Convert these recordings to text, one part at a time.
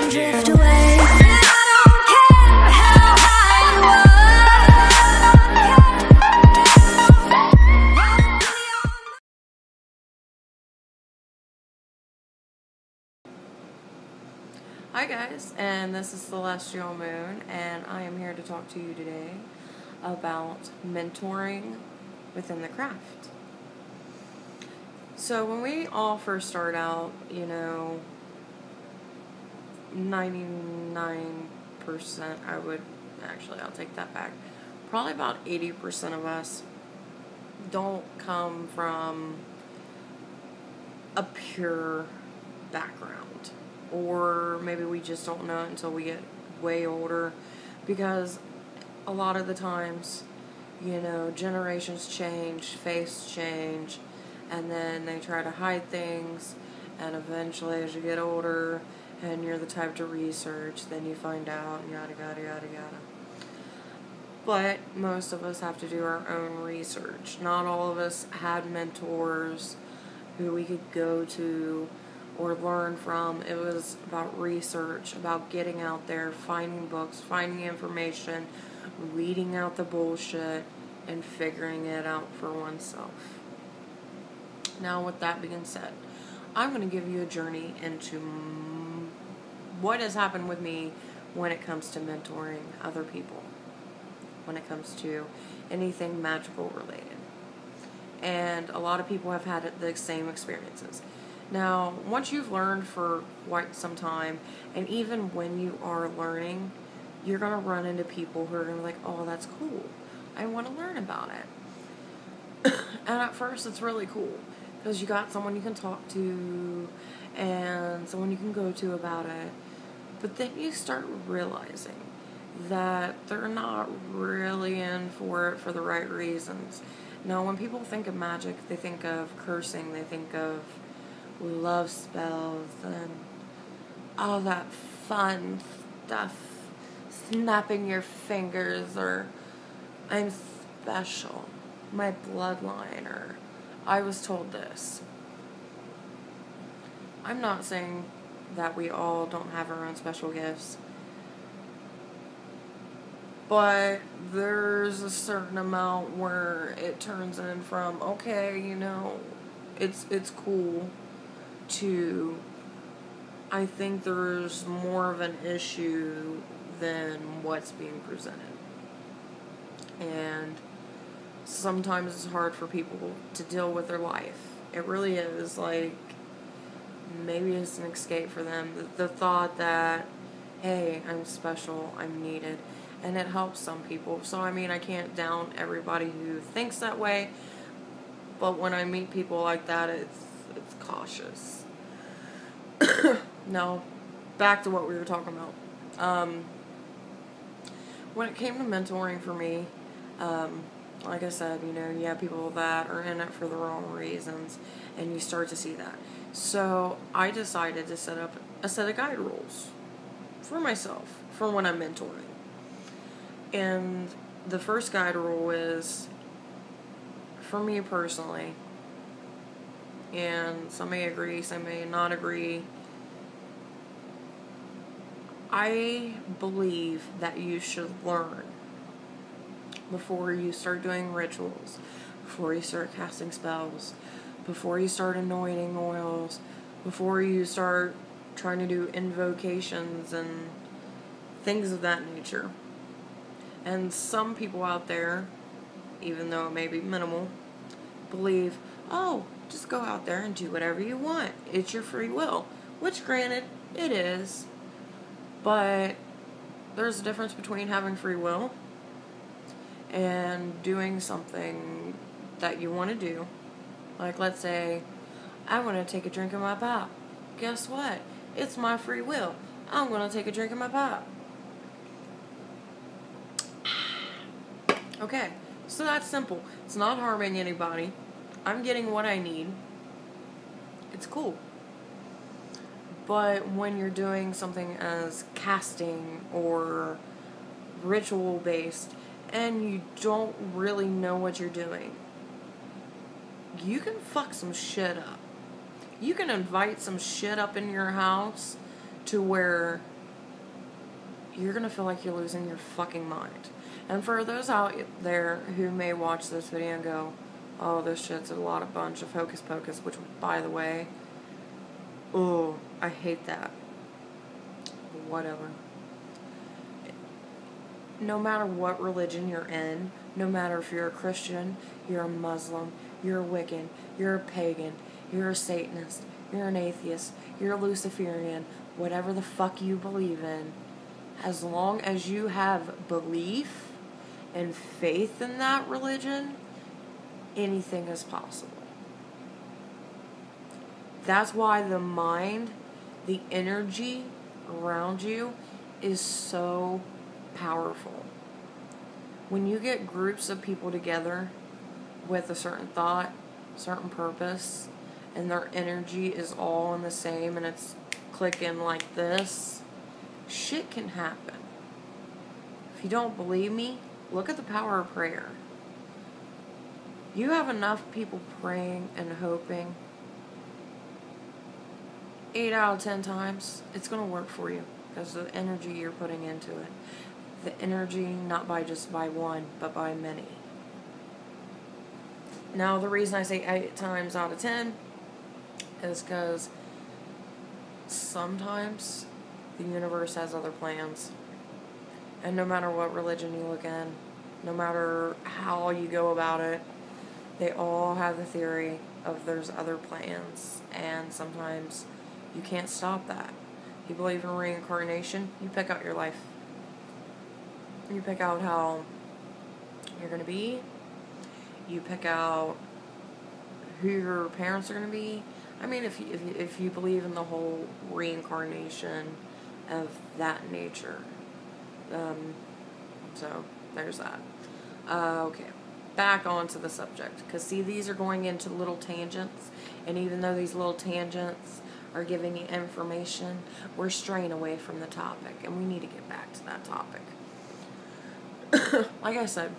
and drift away. And I don't care how high you are. Hi guys, and this is Celestial Moon, and I am here to talk to you today about mentoring within the craft. So when we all first start out, 99%, I'll take that back. Probably about 80% of us don't come from a pure background. Or maybe we just don't know it until we get way older, because a lot of the times, generations change, faiths change, and then they try to hide things, and eventually as you get older and you're the type to research, then you find out, yada yada yada yada. But most of us have to do our own research. Not all of us had mentors who we could go to or learn from. It was about research, about getting out there, finding books, finding information, weeding out the bullshit, and figuring it out for oneself. Now, with that being said, I'm going to give you a journey into what has happened with me when it comes to mentoring other people, when it comes to anything magical related. And a lot of people have had the same experiences. Now, once you've learned for quite some time, and even when you are learning, you're going to run into people who are going to be like, oh, that's cool. I want to learn about it. And at first, it's really cool, because you got someone you can talk to, and someone you can go to about it. But then you start realizing that they're not really in for it for the right reasons. Now, when people think of magic, they think of cursing, they think of love spells, and all that fun stuff, snapping your fingers, or I'm special, my bloodline, or I was told this. I'm not saying that we all don't have our own special gifts, but there's a certain amount where it turns in from, okay, it's cool, to I think there's more of an issue than what's being presented. And sometimes it's hard for people to deal with their life. It really is. Like, maybe it's an escape for them. The thought that, hey, I'm special, I'm needed. And it helps some people. So, I can't down everybody who thinks that way. But when I meet people like that, it's cautious. Now, back to what we were talking about. When it came to mentoring for me, like I said, you have people that are in it for the wrong reasons, and you start to see that. So I decided to set up a set of guide rules for myself for when I'm mentoring. And the first guide rule is, for me personally, and some may agree, some may not agree, I believe that you should learn before you start doing rituals, before you start casting spells, before you start anointing oils, before you start trying to do invocations and things of that nature. And some people out there, even though it may be minimal, believe, oh, just go out there and do whatever you want. It's your free will. Which, granted, it is. But there's a difference between having free will and doing something that you want to do. Like, let's say, I want to take a drink of my pop. Guess what? It's my free will. I'm going to take a drink of my pop. Okay, so that's simple. It's not harming anybody. I'm getting what I need. It's cool. But when you're doing something as casting or ritual based and you don't really know what you're doing, you can fuck some shit up. You can invite some shit up in your house to where you're going to feel like you're losing your fucking mind. And for those out there who may watch this video and go, oh, this shit's a lot of bunch of hocus pocus, which, by the way, oh, I hate that. Whatever. No matter what religion you're in, no matter if you're a Christian, you're a Muslim, you're a Wiccan, you're a pagan, you're a Satanist, you're an atheist, you're a Luciferian, whatever the fuck you believe in, as long as you have belief and faith in that religion, anything is possible. That's why the mind, the energy around you is so powerful. When you get groups of people together with a certain thought, certain purpose, and their energy is all in the same and it's clicking like this, shit can happen. If you don't believe me, look at the power of prayer. You have enough people praying and hoping, 8 out of 10 times, it's going to work for you because of the energy you're putting into it. The energy, not just by one, but by many. Now, the reason I say 8 times out of 10 is because sometimes the universe has other plans. And no matter what religion you look in, no matter how you go about it, they all have the theory of there's other plans. And sometimes you can't stop that. You believe in reincarnation, you pick out your life. You pick out how you're going to be. You pick out who your parents are going to be. I mean, if you believe in the whole reincarnation of that nature. So, there's that. Okay. Back onto the subject. Because, see, these are going into little tangents. And even though these little tangents are giving you information, we're straying away from the topic. And we need to get back to that topic. Like I said,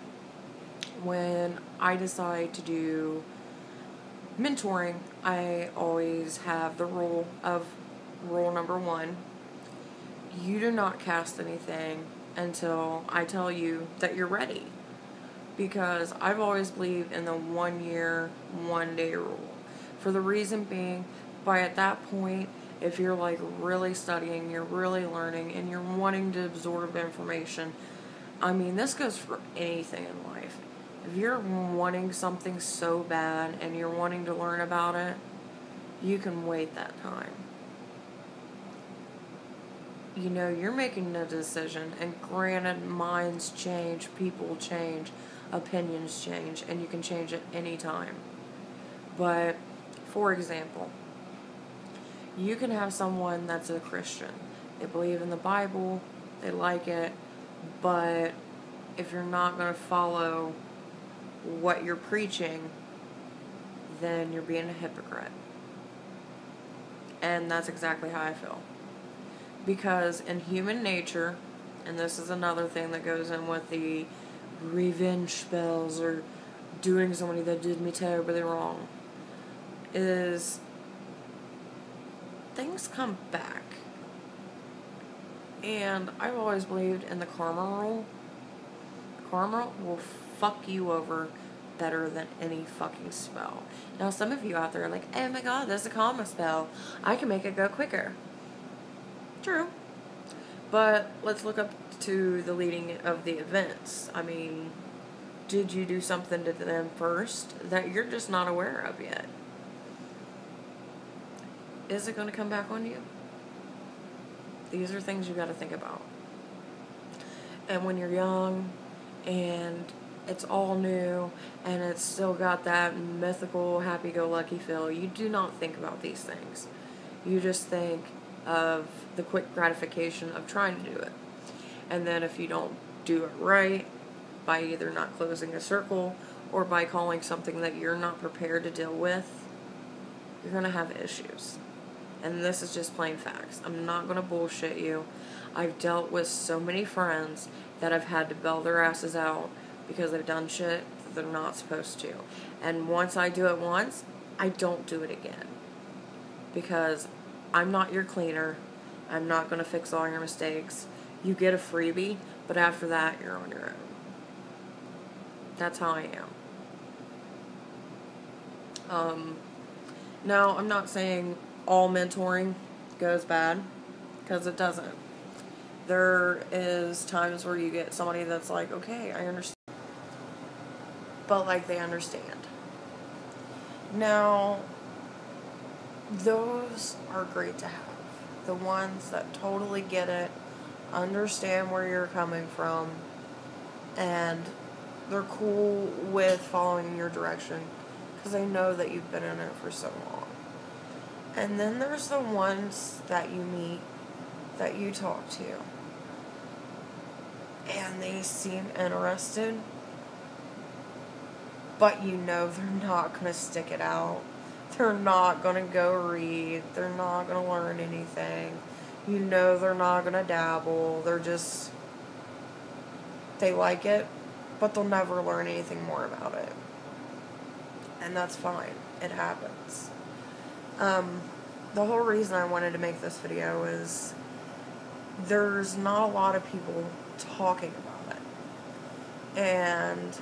when I decide to do mentoring, I always have the rule number 1. You do not cast anything until I tell you that you're ready. Because I've always believed in the 1 year, 1 day rule. For the reason being, by at that point, if you're like really studying, you're really learning, and you're wanting to absorb information, I mean, this goes for anything in life. If you're wanting something so bad and you're wanting to learn about it, you can wait that time. You know, you're making a decision, and granted, minds change, people change, opinions change, and you can change at any time. But, for example, you can have someone that's a Christian. They believe in the Bible, they like it, but if you're not going to follow what you're preaching, then you're being a hypocrite. And that's exactly how I feel. Because in human nature, and this is another thing that goes in with the revenge spells or doing somebody that did me terribly wrong, is things come back. And I've always believed in the karma rule. Karma will fuck you over better than any fucking spell. Now, some of you out there are like, oh my god, there's a karma spell. I can make it go quicker. True. But let's look up to the leading of the events. I mean, did you do something to them first that you're just not aware of yet? Is it going to come back on you? These are things you got to think about. And when you're young and it's all new and it's still got that mythical happy-go-lucky feel, you do not think about these things. You just think of the quick gratification of trying to do it. And then if you don't do it right, by either not closing a circle or by calling something that you're not prepared to deal with, you're going to have issues. And this is just plain facts. I'm not going to bullshit you. I've dealt with so many friends that I've had to bail their asses out because they've done shit that they're not supposed to. And once I do it once, I don't do it again. Because I'm not your cleaner. I'm not going to fix all your mistakes. you get a freebie, but after that, you're on your own. That's how I am. Now, I'm not saying all mentoring goes bad, because it doesn't. There is times where you get somebody that's like, okay, I understand. But, like, they understand. Now, those are great to have. The ones that totally get it, understand where you're coming from, and they're cool with following your direction because they know that you've been in it for so long. And then there's the ones that you meet, that you talk to, and they seem interested, but you know they're not going to stick it out. They're not going to go read. They're not going to learn anything. You know they're not going to dabble. They're just, they like it, but they'll never learn anything more about it. And that's fine. It happens. The whole reason I wanted to make this video is there's not a lot of people talking about it. And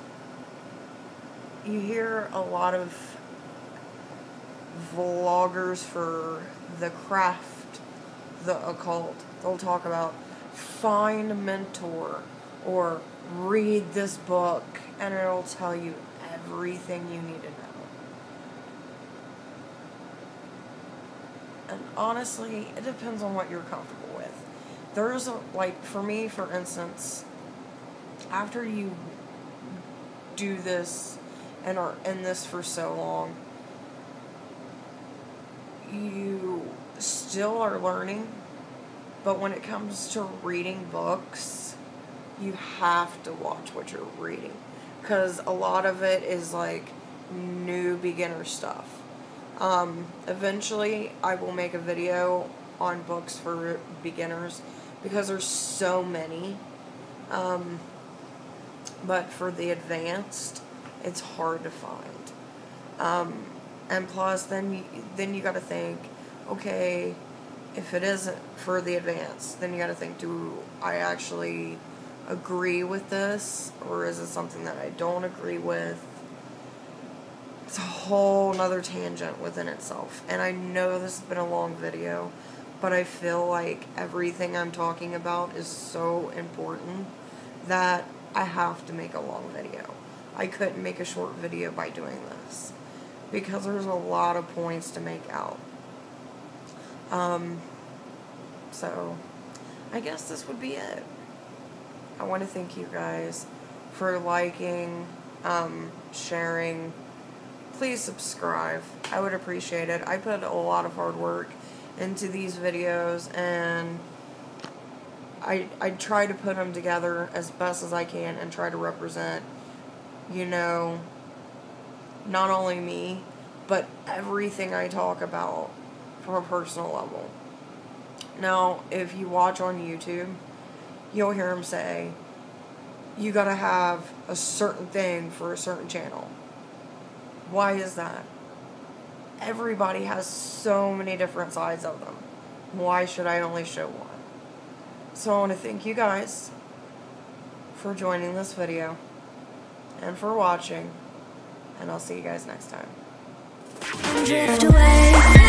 you hear a lot of vloggers for the craft, the occult. They'll talk about find a mentor or read this book and it'll tell you everything you need to know. And honestly, it depends on what you're comfortable with. There's like, for me, for instance, after you do this and are in this for so long, you still are learning, but when it comes to reading books, you have to watch what you're reading, because a lot of it is like new beginner stuff. Eventually I will make a video on books for beginners because there's so many, but for the advanced it's hard to find. And plus, then you got to think, okay, if it isn't for the advanced, then you got to think, do I actually agree with this, or is it something that I don't agree with? It's a whole nother tangent within itself. And I know this has been a long video, but I feel like everything I'm talking about is so important that I have to make a long video. I couldn't make a short video by doing this, because there's a lot of points to make out. So, I guess this would be it. I want to thank you guys for liking, sharing. Please subscribe. I would appreciate it. I put a lot of hard work into these videos, and I try to put them together as best as I can and try to represent, you know, not only me, but everything I talk about from a personal level. Now, if you watch on YouTube, you'll hear them say, you gotta have a certain thing for a certain channel. Why is that? Everybody has so many different sides of them. Why should I only show one? So I want to thank you guys for joining this video and for watching, and I'll see you guys next time. Drift away.